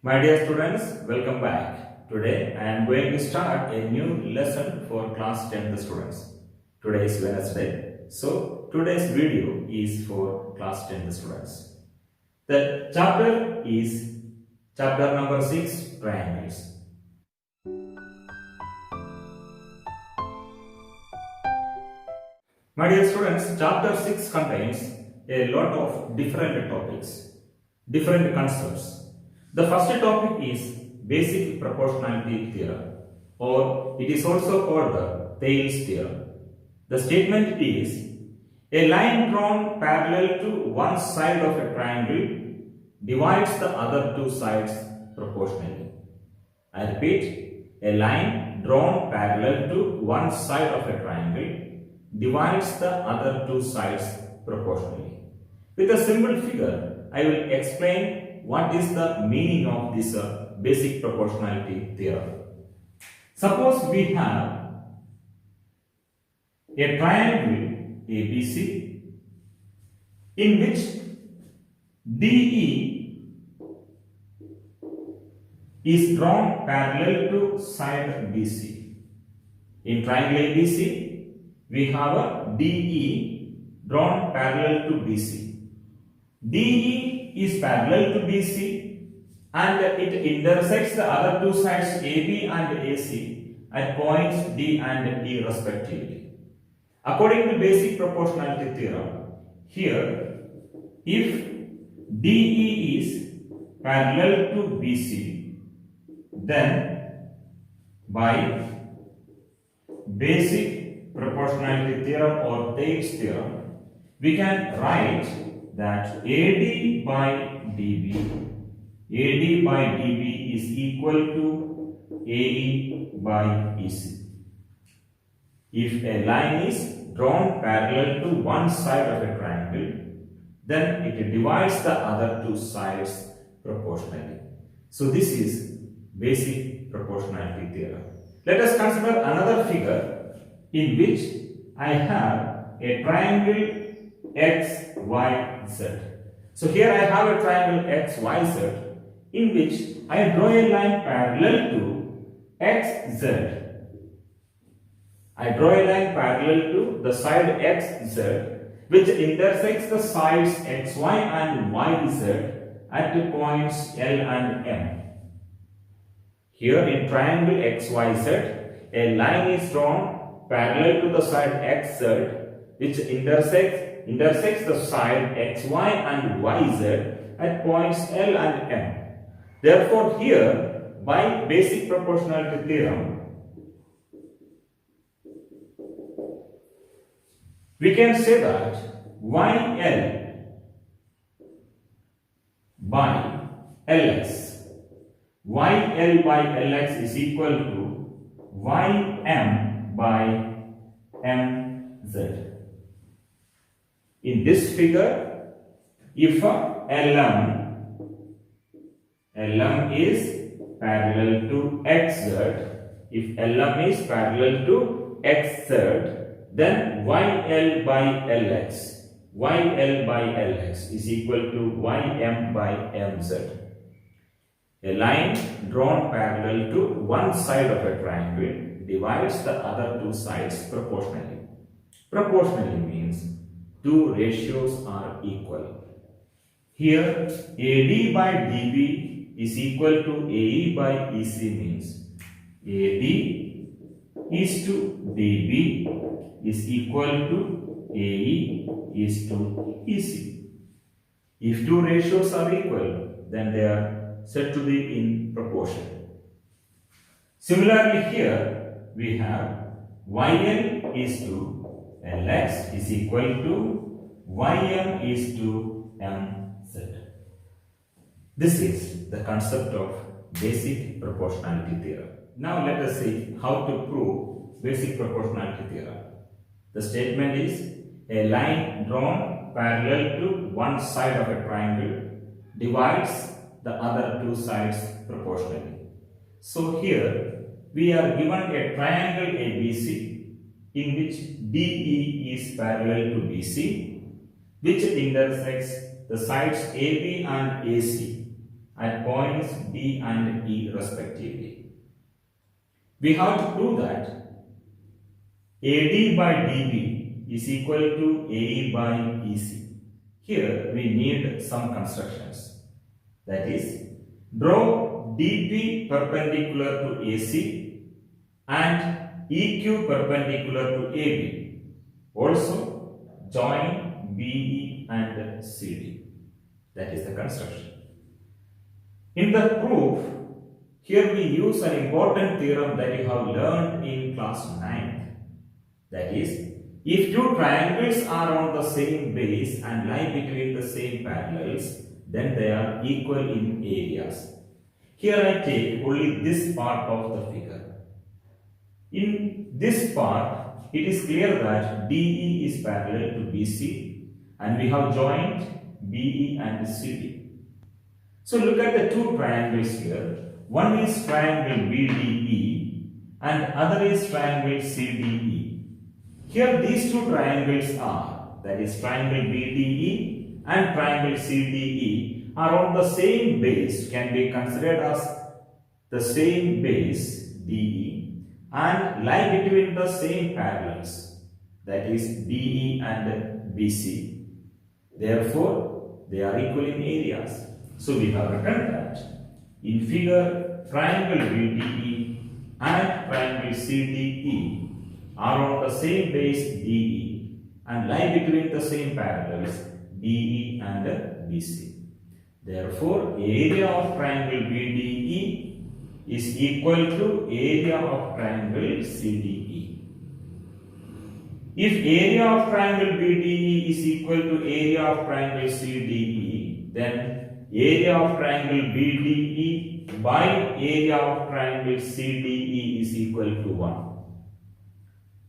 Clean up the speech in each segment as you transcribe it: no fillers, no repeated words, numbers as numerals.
My dear students, welcome back. Today I am going to start a new lesson for class 10th students. Today is Wednesday. So today's video is for class 10th students. The chapter is chapter number 6, triangles. My dear students, chapter 6 contains a lot of different topics, different concepts. The first topic is basic proportionality theorem, or it is also called the Thales theorem. The statement is a line drawn parallel to one side of a triangle divides the other two sides proportionally. I repeat, a line drawn parallel to one side of a triangle divides the other two sides proportionally. With a simple figure, I will explain what is the meaning of this basic proportionality theorem. Suppose we have a triangle ABC in which DE is drawn parallel to side BC. In triangle ABC, we have a DE drawn parallel to BC. DE is parallel to BC and it intersects the other two sides AB and AC at points D and E respectively. According to basic proportionality theorem, here if DE is parallel to BC, then by basic proportionality theorem or Thales theorem, we can write that AD by DB is equal to AE by EC. If a line is drawn parallel to one side of a triangle, then it divides the other two sides proportionally. So this is basic proportionality theorem. Let us consider another figure in which I have a triangle XYZ. So here I have a triangle XYZ in which I draw a line parallel to XZ. I draw a line parallel to the side XZ which intersects the sides XY and YZ at points L and M. Here in triangle XYZ, a line is drawn parallel to the side XZ which intersects the side XY and YZ at points L and M. Therefore, here by basic proportionality theorem, we can say that YL by LX, YL by LX is equal to YM by MZ. In this figure, if LM is parallel to XZ, if LM is parallel to XZ, then YL by LX is equal to YM by MZ. A line drawn parallel to one side of a triangle divides the other two sides proportionally. Proportionally means two ratios are equal. Here AD by DB is equal to AE by EC means AD is to DB is equal to AE is to EC. If two ratios are equal, then they are said to be in proportion. Similarly here we have YL is to LX is equal to YM is to MZ. This is the concept of basic proportionality theorem. Now let us see how to prove basic proportionality theorem. The statement is a line drawn parallel to one side of a triangle divides the other two sides proportionally. So here we are given a triangle ABC in which DE is parallel to BC, which intersects the sides AB and AC at points D and E respectively. We have to prove that AD by DB is equal to AE by EC. Here we need some constructions. That is, draw DP perpendicular to AC and EQ perpendicular to AB. Also, join BE and CD. That is the construction. In the proof, here we use an important theorem that you have learned in class 9th. That is, if two triangles are on the same base and lie between the same parallels, then they are equal in areas. Here I take only this part of the figure. In this part, it is clear that DE is parallel to BC and we have joined BE and CD. So look at the two triangles here. One is triangle BDE and other is triangle CDE. Here these two triangles are, that is triangle BDE and triangle CDE are on the same base, can be considered as the same base DE and lie between the same parallels, that is DE and BC. Therefore, they are equal in areas. So we have written that in figure triangle BDE and triangle CDE are on the same base DE and lie between the same parallels DE and BC. Therefore, area of triangle BDE is equal to area of triangle CDE. If area of triangle BDE is equal to area of triangle CDE, then area of triangle BDE by area of triangle CDE is equal to 1.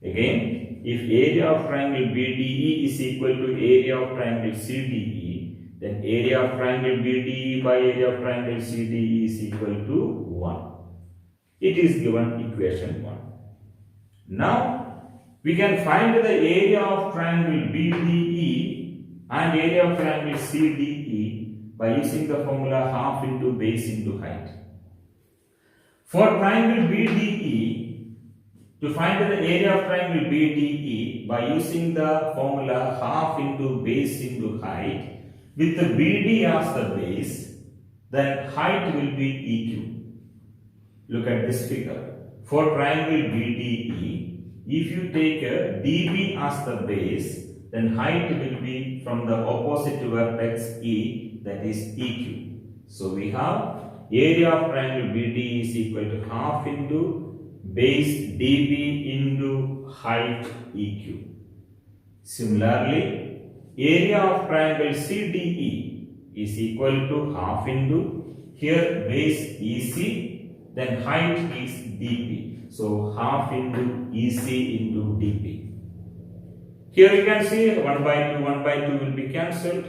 Again, if area of triangle BDE is equal to area of triangle CDE, then area of triangle BDE by area of triangle CDE is equal to 1. It is given equation 1. Now, we can find the area of triangle BDE and area of triangle CDE by using the formula half into base into height. For triangle BDE, to find the area of triangle BDE by using the formula half into base into height, with the BD as the base, then height will be EQ. Look at this figure. For triangle BDE, if you take a DB as the base, then height will be from the opposite vertex E, that is EQ. So we have area of triangle BDE is equal to half into base DB into height EQ. Similarly, area of triangle CDE is equal to half into here base EC, then height is DP. So half into EC into DP. Here you can see 1 by 2 will be cancelled.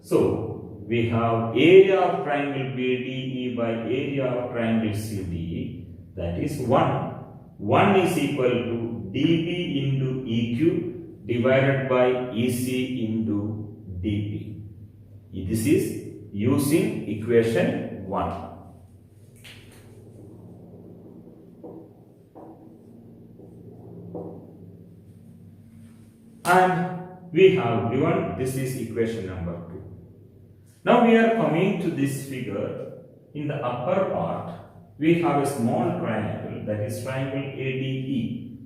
So we have area of triangle BDE by area of triangle CDE, that is 1. 1 is equal to dB into EQ divided by EC into dP. This is using equation 1. And we have given this is equation number 2. Now we are coming to this figure. In the upper part, we have a small triangle, that is triangle ADE.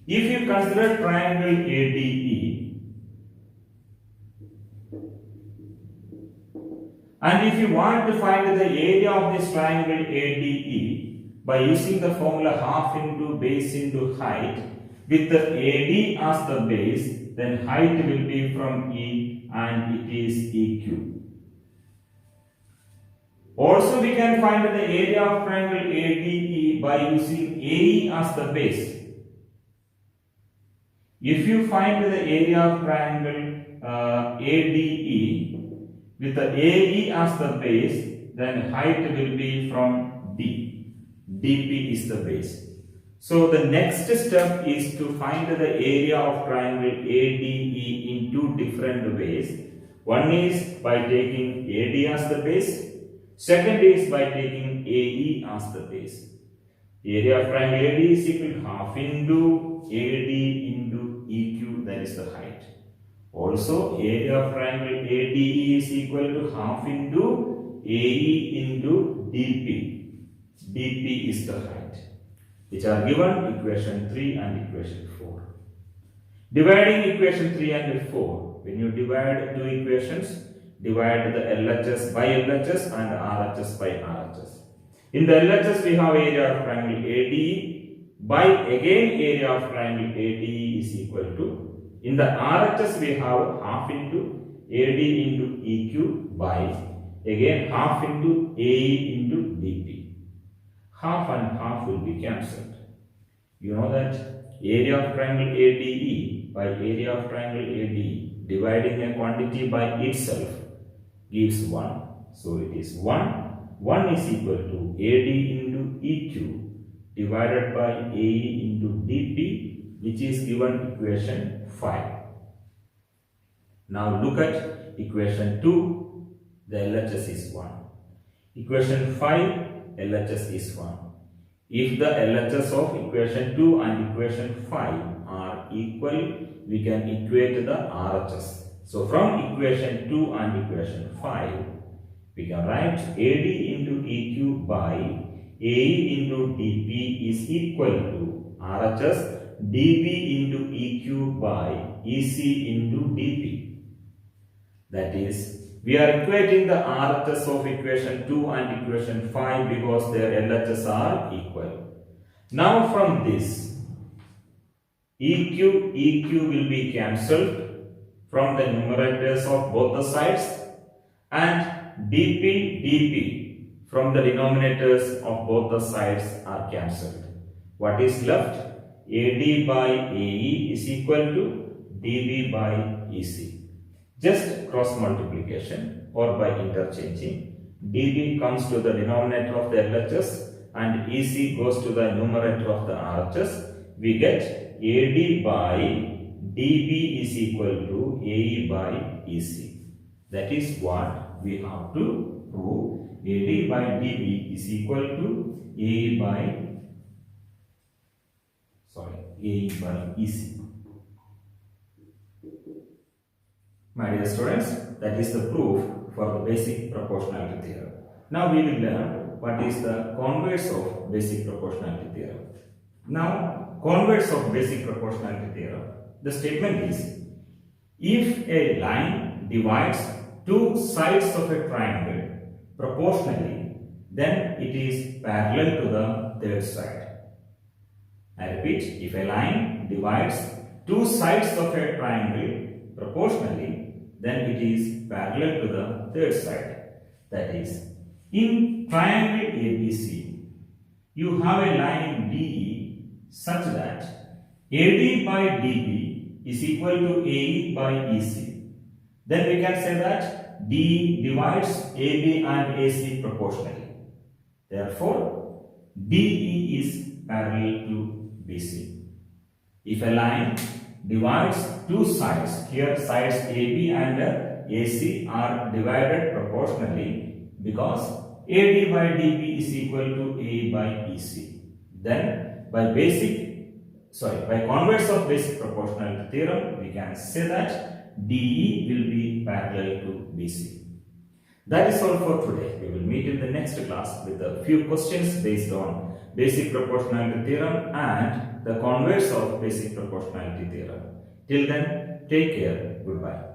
If you consider triangle ADE, and if you want to find the area of this triangle ADE by using the formula half into base into height, with the AD as the base, then height will be from E and it is EQ. Also we can find the area of triangle ADE by using AE as the base. If you find the area of triangle ADE with the AE as the base, then height will be from D. DP is the base. So the next step is to find the area of triangle ADE in two different ways. One is by taking AD as the base. Second is by taking AE as the base. Area of triangle AD is equal to half into AD into EQ, that is the height. Also, area of triangle ADE is equal to half into AE into DP. DP is the height, which are given equation 3 and equation 4. Dividing equation 3 and 4, when you divide two equations, divide the LHS by LHS and RHS by RHS. In the LHS, we have area of triangle ADE by again area of triangle ADE is equal to. In the RHS, we have half into AD into EQ by again half into AE into DP. Half and half will be cancelled. You know that area of triangle ADE by area of triangle ADE dividing a quantity by itself gives 1. So it is 1. 1 is equal to AD into EQ divided by AE into DP, which is given equation 5. Now look at equation 2, the LHS is 1. Equation 5, LHS is 1. If the LHS of equation 2 and equation 5 are equal, we can equate the RHS. So from equation 2 and equation 5, we can write AD into EQ by AE into DP is equal to RHS dB into EQ by EC into DP. That is, we are equating the RHS of equation 2 and equation 5 because their LHS are equal. Now from this, EQ will be cancelled from the numerators of both the sides, and DP from the denominators of both the sides are cancelled. What is left? AD by AE is equal to DB by EC. Just cross multiplication or by interchanging. DB comes to the denominator of the LHS and EC goes to the numerator of the RHS. We get AD by DB is equal to AE by EC. That is what we have to prove. AD by DB is equal to AE by EC. My dear students, that is the proof for the basic proportionality theorem. Now we will learn what is the converse of basic proportionality theorem. Now, converse of basic proportionality theorem. The statement is, if a line divides two sides of a triangle proportionally, then it is parallel to the third side. I repeat, if a line divides two sides of a triangle proportionally, then it is parallel to the third side. That is, in triangle ABC, you have a line DE such that AD by DB is equal to AE by EC. Then we can say that DE divides AB and AC proportionally. Therefore, DE is parallel to BC. If a line divides two sides, here sides AB and AC are divided proportionally because AD by DB is equal to AE by EC. Then by converse of basic proportionality theorem, we can say that DE will be parallel to BC. That is all for today. We will meet in the next class with a few questions based on basic proportionality theorem and the converse of basic proportionality theorem. Till then, take care. Goodbye.